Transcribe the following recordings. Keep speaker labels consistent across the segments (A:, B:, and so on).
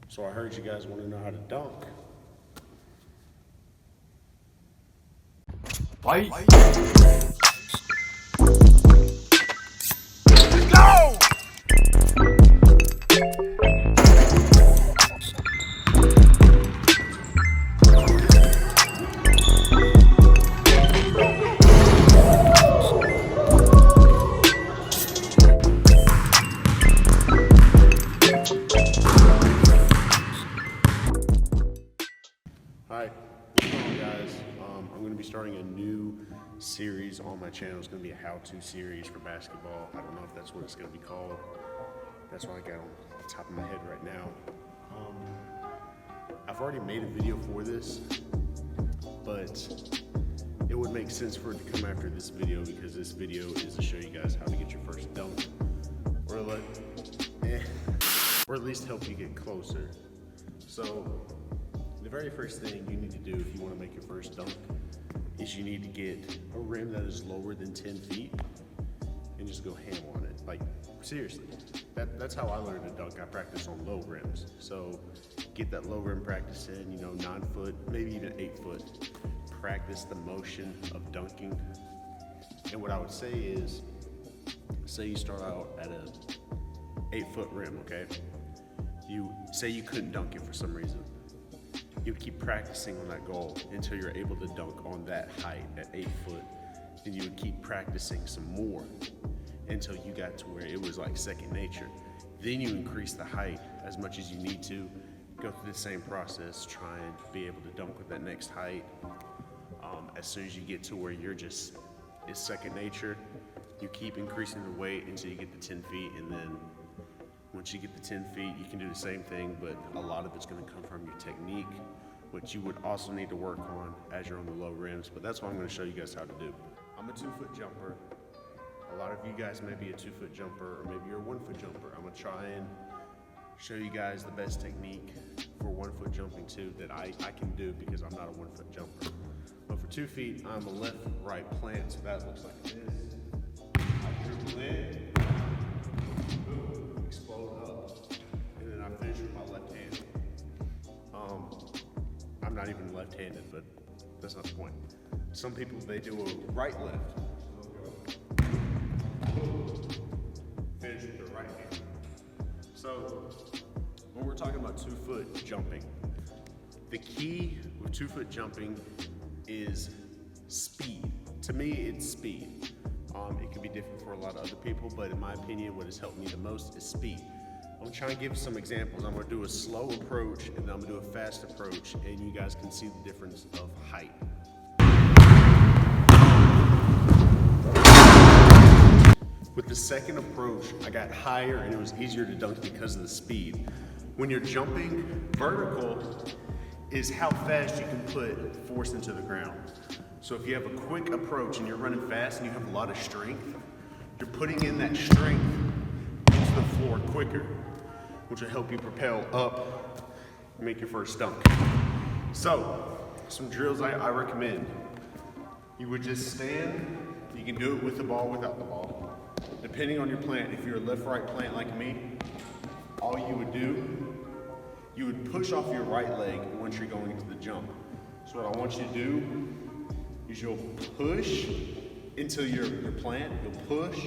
A: So I heard you guys want to know how to dunk.
B: Fight.
A: Hi, what's going on, guys? I'm going to be starting a new series on my channel. It's going to be a how-to series for basketball. I don't know if that's what it's going to be called. That's what I got on the top of my head right now. I've already made a video for this, but it would make sense for it to come after this video because this video is to show you guys how to get your first dunk, or or at least help you get closer. So the very first thing you need to do if you want to make your first dunk is you need to get a rim that is lower than 10 feet and just go ham on it. Like, seriously, that's how I learned to dunk. I practice on low rims. So get that low rim practice in, 9 foot, maybe even 8 foot. Practice the motion of dunking. And what I would say is, say you start out at a 8-foot rim, okay? You say you couldn't dunk it for some reason. You would keep practicing on that goal until you're able to dunk on that height at 8 foot. Then you would keep practicing some more until you got to where it was like second nature. Then you increase the height as much as you need to. Go through the same process, try and be able to dunk with that next height. As soon as you get to where it's second nature, you keep increasing the weight until you get to 10 feet, and then once you get to 10 feet, you can do the same thing, but a lot of it's going to come from your technique, which you would also need to work on as you're on the low rims, but that's what I'm going to show you guys how to do. I'm a 2-foot jumper. A lot of you guys may be a 2-foot jumper, or maybe you're a 1-foot jumper. I'm going to try and show you guys the best technique for 1-foot jumping too that I can do because I'm not a 1-foot jumper. But for 2 feet, I'm a left-right plant, so that looks like this. I dribble in, boom, explode up, and then I finish with my left hand. I'm not even left-handed, but that's not the point. Some people, they do a right-left. Finish with their right hand. So when we're talking about 2-foot jumping, the key with 2-foot jumping is speed. To me, it's speed. It could be different for a lot of other people, but in my opinion, what has helped me the most is speed. I'm gonna try and give some examples. I'm gonna do a slow approach and then I'm gonna do a fast approach, and you guys can see the difference of height. With the second approach, I got higher and it was easier to dunk because of the speed. When you're jumping, vertical is how fast you can put force into the ground. So if you have a quick approach and you're running fast and you have a lot of strength, you're putting in that strength into the floor quicker, which will help you propel up and make your first dunk. So, some drills I recommend. You would just stand. You can do it with the ball, without the ball. Depending on your plant, if you're a left-right plant like me, all you would do, you would push off your right leg once you're going into the jump. So what I want you to do is you'll push into your plant, you'll push,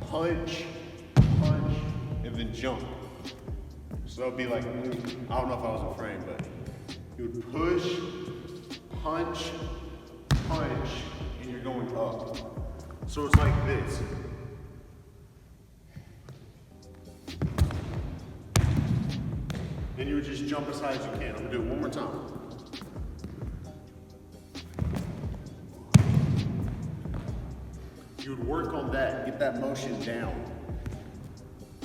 A: punch, and then jump. So it'll be like, I don't know if I was in frame, but you would push, punch, and you're going up. So it's like this. And you would just jump as high as you can. I'm gonna do it one more time. You would work on that, get that motion down.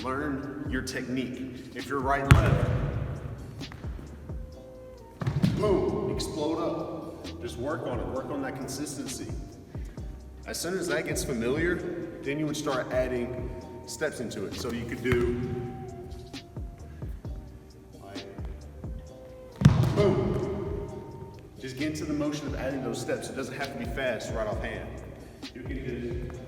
A: Learn your technique. If you're right, left, boom, explode up. Just work on it, work on that consistency. As soon as that gets familiar, then you would start adding steps into it. So you could do, like, boom. Just get into the motion of adding those steps. It doesn't have to be fast right offhand. You can just,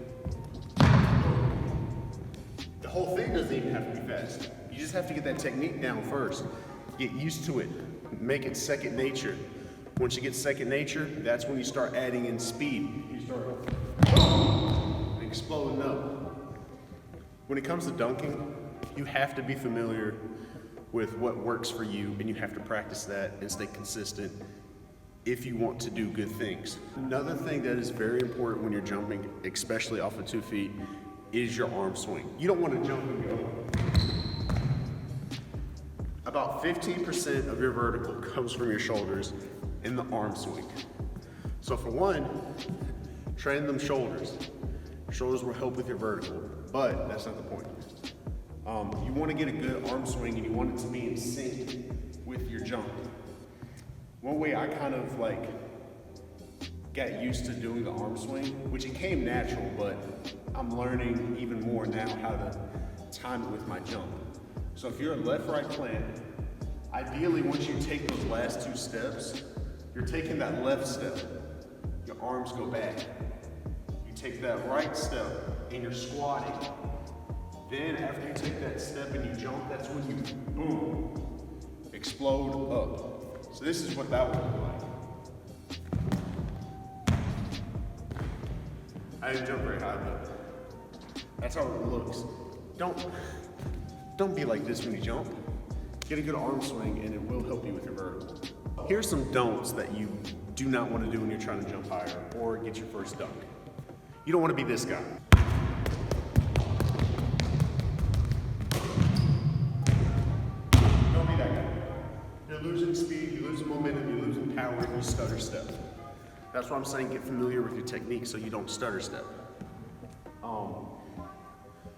A: the whole thing doesn't even have to be fast. You just have to get that technique down first. Get used to it. Make it second nature. Once you get second nature, that's when you start adding in speed. You start exploding up. When it comes to dunking, you have to be familiar with what works for you, and you have to practice that and stay consistent if you want to do good things. Another thing that is very important when you're jumping, especially off of 2 feet, is your arm swing. You don't want to jump and go. About 15% of your vertical comes from your shoulders in the arm swing. So for one, train them shoulders. Shoulders will help with your vertical, but that's not the point. You want to get a good arm swing and you want it to be in sync with your jump. One way I kind of like got used to doing the arm swing, which it came natural, but I'm learning even more now how to time it with my jump. So if you're a left-right plant, ideally once you take those last 2 steps, you're taking that left step, your arms go back. You take that right step and you're squatting. Then after you take that step and you jump, that's when you, boom, explode up. So this is what that would look like. I didn't jump very high, but that's how it looks. Don't be like this when you jump. Get a good arm swing and it will help you with your vertical. Here's some don'ts that you do not want to do when you're trying to jump higher or get your first dunk. You don't want to be this guy. Don't be that guy. You're losing speed, you're losing momentum, you're losing power if you stutter step. That's why I'm saying get familiar with your technique so you don't stutter step.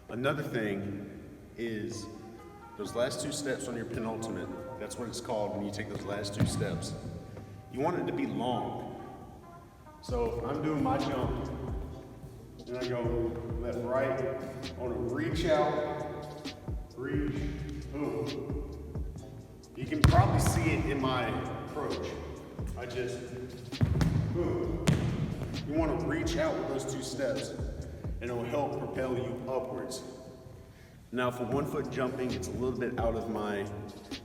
A: Another thing is those last 2 steps on your penultimate, that's what it's called when you take those last 2 steps. You want it to be long. So I'm doing my jump, and I go left, right. I want to reach out, reach, boom. You can probably see it in my approach. I just, boom. You want to reach out with those 2 steps, and it will help propel you upwards. Now for 1 foot jumping, it's a little bit out of my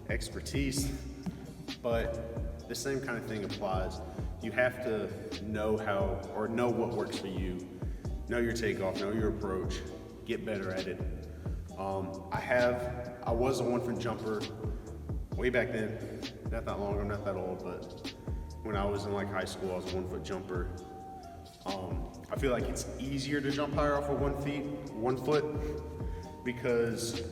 A: expertise, but the same kind of thing applies. You have to know how, or know what works for you, know your takeoff, know your approach, get better at it. I was a 1 foot jumper way back then, not that long, I'm not that old, but when I was in like high school, I was a 1 foot jumper. I feel like it's easier to jump higher off of 1 foot, because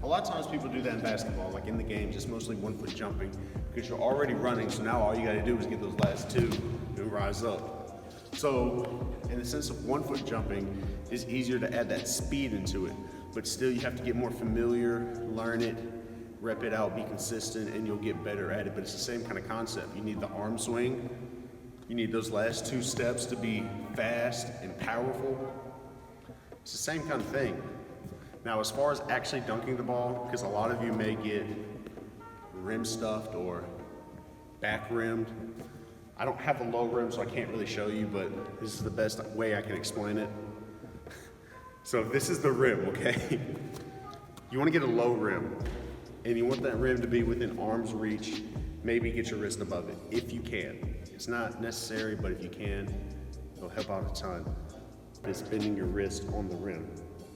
A: a lot of times people do that in basketball, like in the games, it's mostly 1 foot jumping because you're already running, so now all you gotta do is get those last 2 and rise up. So in the sense of 1 foot jumping, it's easier to add that speed into it, but still you have to get more familiar, learn it, rep it out, be consistent, and you'll get better at it. But it's the same kind of concept. You need the arm swing, you need those last 2 steps to be fast and powerful. It's the same kind of thing. Now, as far as actually dunking the ball, because a lot of you may get rim stuffed or back rimmed. I don't have a low rim, so I can't really show you, but this is the best way I can explain it. So this is the rim, okay? You want to get a low rim, and you want that rim to be within arm's reach. Maybe get your wrist above it, if you can. It's not necessary, but if you can, it'll help out a ton. It's bending your wrist on the rim.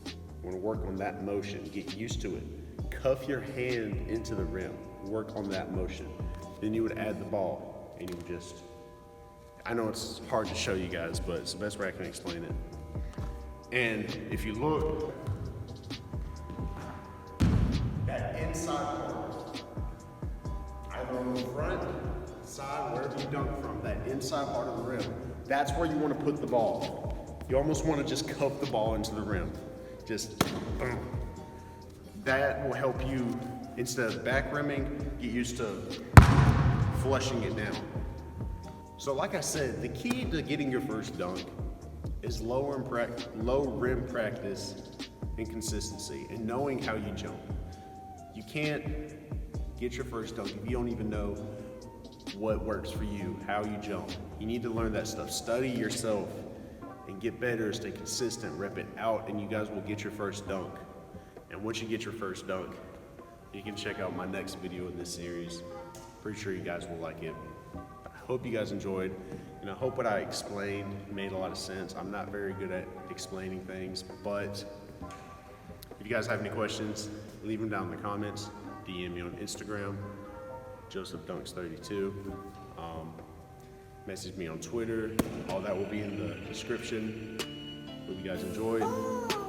A: You want to work on that motion, get used to it. Cuff your hand into the rim, work on that motion. Then you would add the ball, and you would just, I know it's hard to show you guys, but it's the best way I can explain it. And if you look, that inside part, either on the front, side, wherever you dunk from, that inside part of the rim, that's where you want to put the ball. You almost want to just cuff the ball into the rim. Just boom. That will help you, instead of back rimming, get used to flushing it down. So like I said, the key to getting your first dunk is low rim practice and consistency and knowing how you jump. You can't get your first dunk if you don't even know what works for you, how you jump. You need to learn that stuff. Study yourself and get better, stay consistent, rep it out, and you guys will get your first dunk. And once you get your first dunk, you can check out my next video in this series. Pretty sure you guys will like it. I hope you guys enjoyed, and I hope what I explained made a lot of sense. I'm not very good at explaining things, but if you guys have any questions, leave them down in the comments. DM me on Instagram, JosephDunks32. Message me on Twitter. All that will be in the description. Hope you guys enjoyed.